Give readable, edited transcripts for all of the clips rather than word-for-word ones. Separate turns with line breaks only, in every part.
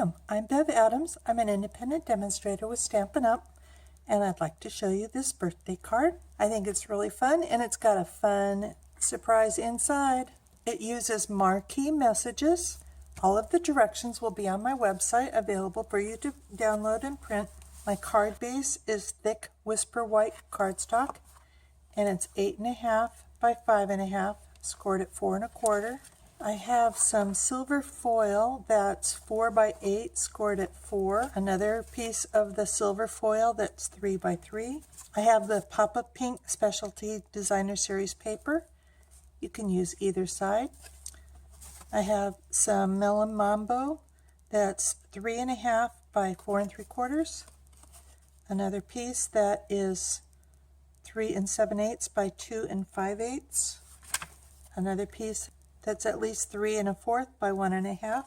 Welcome, I'm Bev Adams. I'm an independent demonstrator with Stampin' Up, and I'd like to show you this birthday card. I think it's really fun, and it's got a fun surprise inside. It uses Marquee Messages. All of the directions will be on my website, available for you to download and print. My card base is thick Whisper White cardstock, and it's 8.5 by 5.5, scored at 4 1/4. I have some silver foil that's 4 by 8, scored at 4. Another piece of the silver foil that's 3 by 3. I have the Pop-Up Pink Specialty Designer Series paper. You can use either side. I have some Melon Mambo that's 3.5 by 4 3/4. Another piece that is 3 7/8 by 2 5/8. Another piece that's at least 3 1/4 by 1 1/2.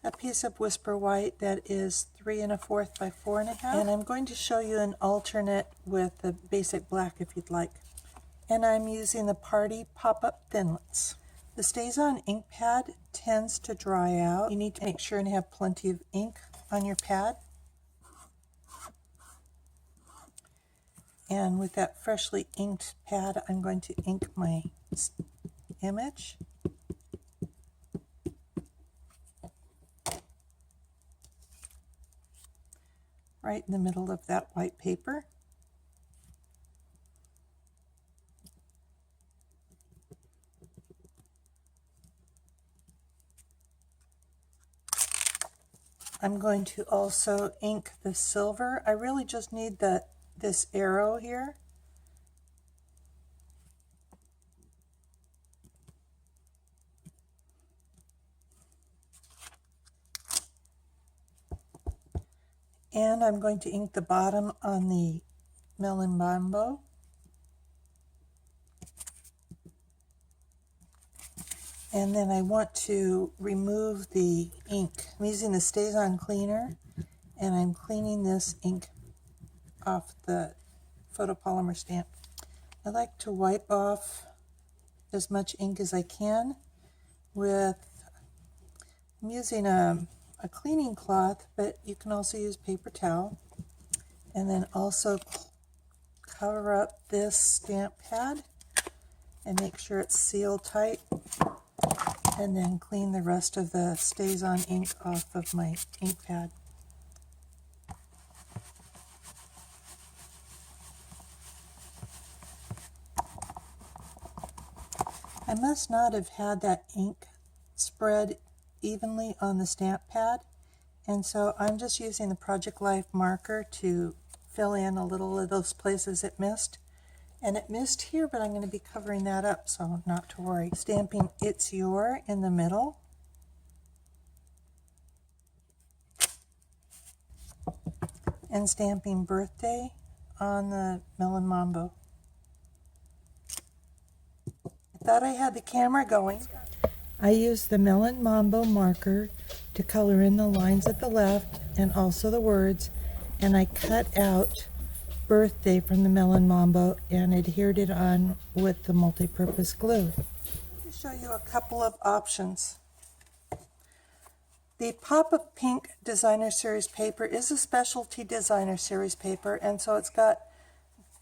A piece of Whisper White that is 3 1/4 by 4 1/2. And I'm going to show you an alternate with the basic black if you'd like. And I'm using the Party Pop-Up Thinlits. The StazOn ink pad tends to dry out. You need to make sure and have plenty of ink on your pad. And with that freshly inked pad, I'm going to ink my image. Right in the middle of that white paper. I'm going to also ink the silver. I really just need this arrow here. And I'm going to ink the bottom on the Melon Mambo. And then I want to remove the ink. I'm using the StazOn cleaner, and I'm cleaning this ink off the photopolymer stamp. I like to wipe off as much ink as I can with, I'm using a cleaning cloth, but you can also use paper towel. And then also cover up this stamp pad and make sure it's sealed tight. And then clean the rest of the StazOn ink off of my ink pad. I must not have had that ink spread evenly on the stamp pad, and so I'm just using the Project Life marker to fill in a little of those places it missed. And it missed here, but I'm going to be covering that up, so not to worry. Stamping It's Your in the middle. And stamping Birthday on the Melon Mambo. I thought I had the camera going. I used the Melon Mambo marker to color in the lines at the left and also the words, and I cut out Birthday from the Melon Mambo and adhered it on with the multi-purpose glue. To show you a couple of options. The Pop-Up Pink Designer Series paper is a specialty designer series paper, and so it's got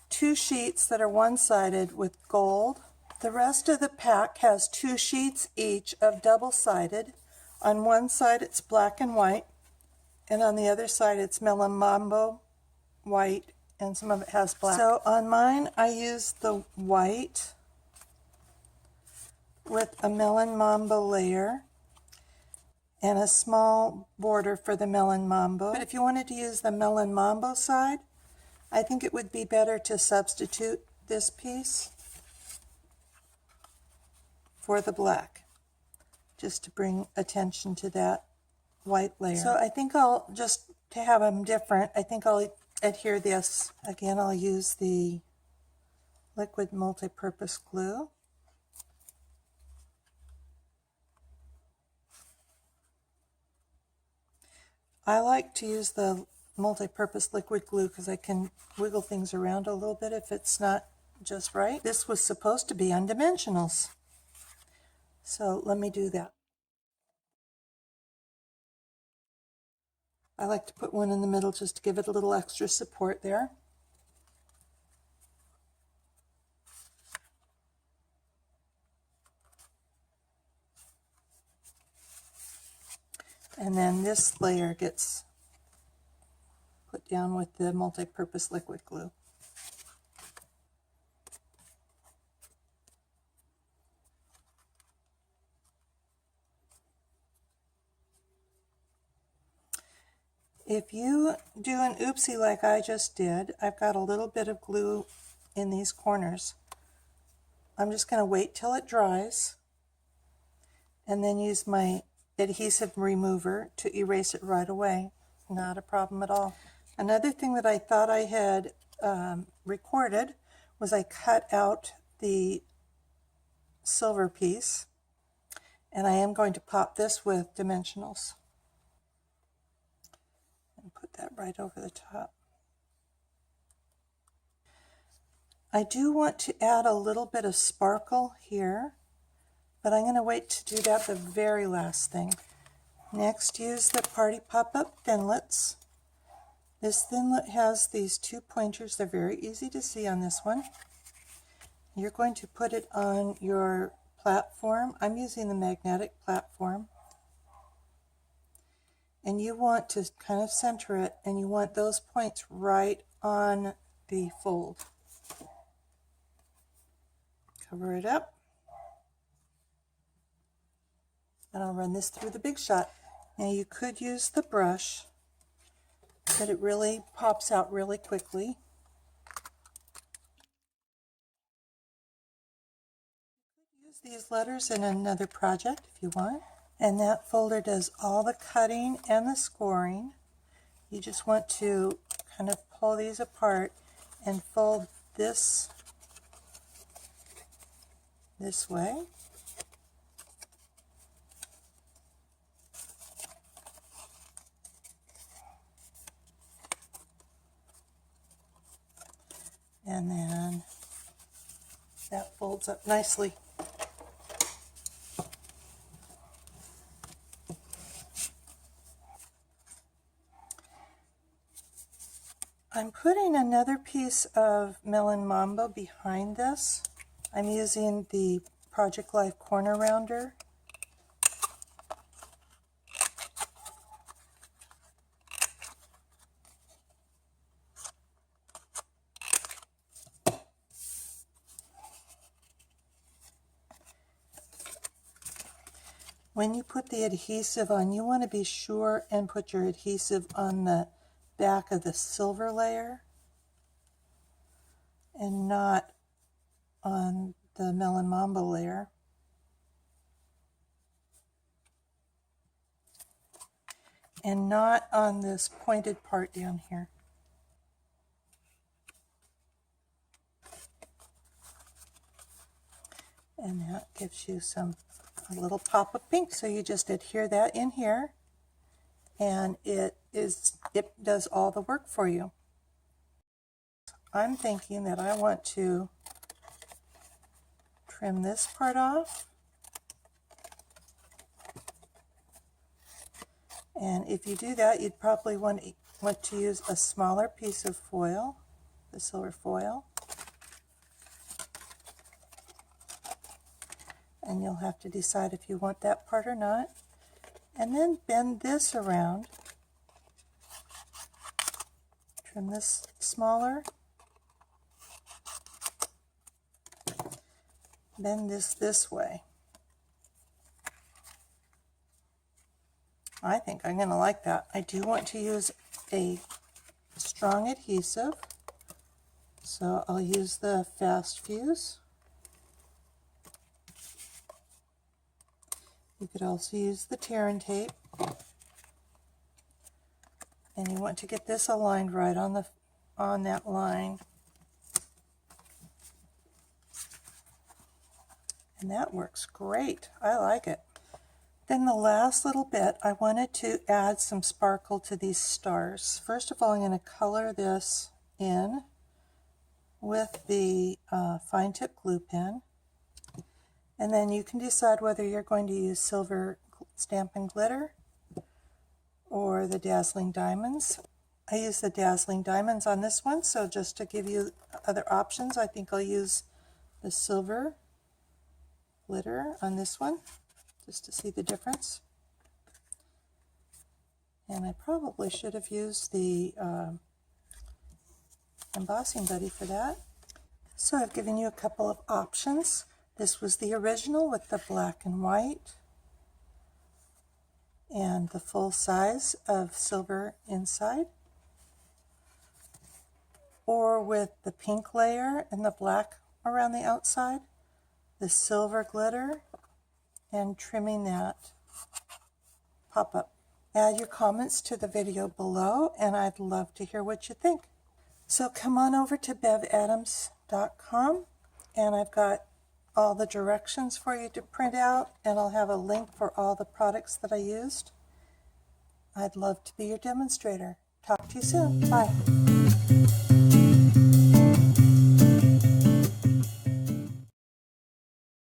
2 sheets that are one-sided with gold. The rest of the pack has 2 sheets each of double-sided. On one side it's black and white, and on the other side it's Melon Mambo white, and some of it has black. So on mine, I used the white with a Melon Mambo layer and a small border for the Melon Mambo. But if you wanted to use the Melon Mambo side, I think it would be better to substitute this piece for the black, just to bring attention to that white layer. So I think I'll, just to have them different, I think I'll adhere this. Again, I'll use the liquid multi-purpose glue. I like to use the multi-purpose liquid glue because I can wiggle things around a little bit if it's not just right. This was supposed to be on dimensionals, so let me do that. I like to put one in the middle just to give it a little extra support there. And then this layer gets put down with the multi-purpose liquid glue. If you do an oopsie like I just did, I've got a little bit of glue in these corners. I'm just going to wait till it dries and then use my adhesive remover to erase it right away. Not a problem at all. Another thing that I thought I had recorded was I cut out the silver piece, and I am going to pop this with dimensionals and put that right over the top. I do want to add a little bit of sparkle here, but I'm going to wait to do that the very last thing. Next, use the Party Pop-Up Thinlits. This thinlet has these two pointers. They're very easy to see on this one. You're going to put it on your platform. I'm using the magnetic platform. And you want to kind of center it, and you want those points right on the fold. Cover it up. And I'll run this through the Big Shot. Now you could use the brush, but it really pops out really quickly. You could use these letters in another project if you want. And that folder does all the cutting and the scoring. You just want to kind of pull these apart and fold this way. And then that folds up nicely. I'm putting another piece of Melon Mambo behind this. I'm using the Project Life Corner Rounder. When you put the adhesive on, you want to be sure and put your adhesive on the back of the silver layer and not on the Melon Mambo layer. And not on this pointed part down here. And that gives you a little pop of pink. So you just adhere that in here, and it does all the work for you. I'm thinking that I want to trim this part off. And if you do that, you'd probably want to use a smaller piece of foil, the silver foil. And you'll have to decide if you want that part or not. And then bend this around. Trim this smaller. Bend this way. I think I'm going to like that. I do want to use a strong adhesive, so I'll use the Fast Fuse. You could also use the tear and tape. And you want to get this aligned right on that line. And that works great. I like it. Then the last little bit, I wanted to add some sparkle to these stars. First of all, I'm going to color this in with the fine tip glue pen. And then you can decide whether you're going to use silver Stampin' Glitter or the Dazzling Diamonds. I use the Dazzling Diamonds on this one, so just to give you other options, I think I'll use the silver glitter on this one, just to see the difference. And I probably should have used the embossing buddy for that. So I've given you a couple of options. This was the original with the black and white and the full size of silver inside, or with the pink layer and the black around the outside, the silver glitter, and trimming that pop-up. Add your comments to the video below, and I'd love to hear what you think. So come on over to bevadams.com, and I've got all the directions for you to print out, and I'll have a link for all the products that I used. I'd love to be your demonstrator. Talk to you soon. Bye.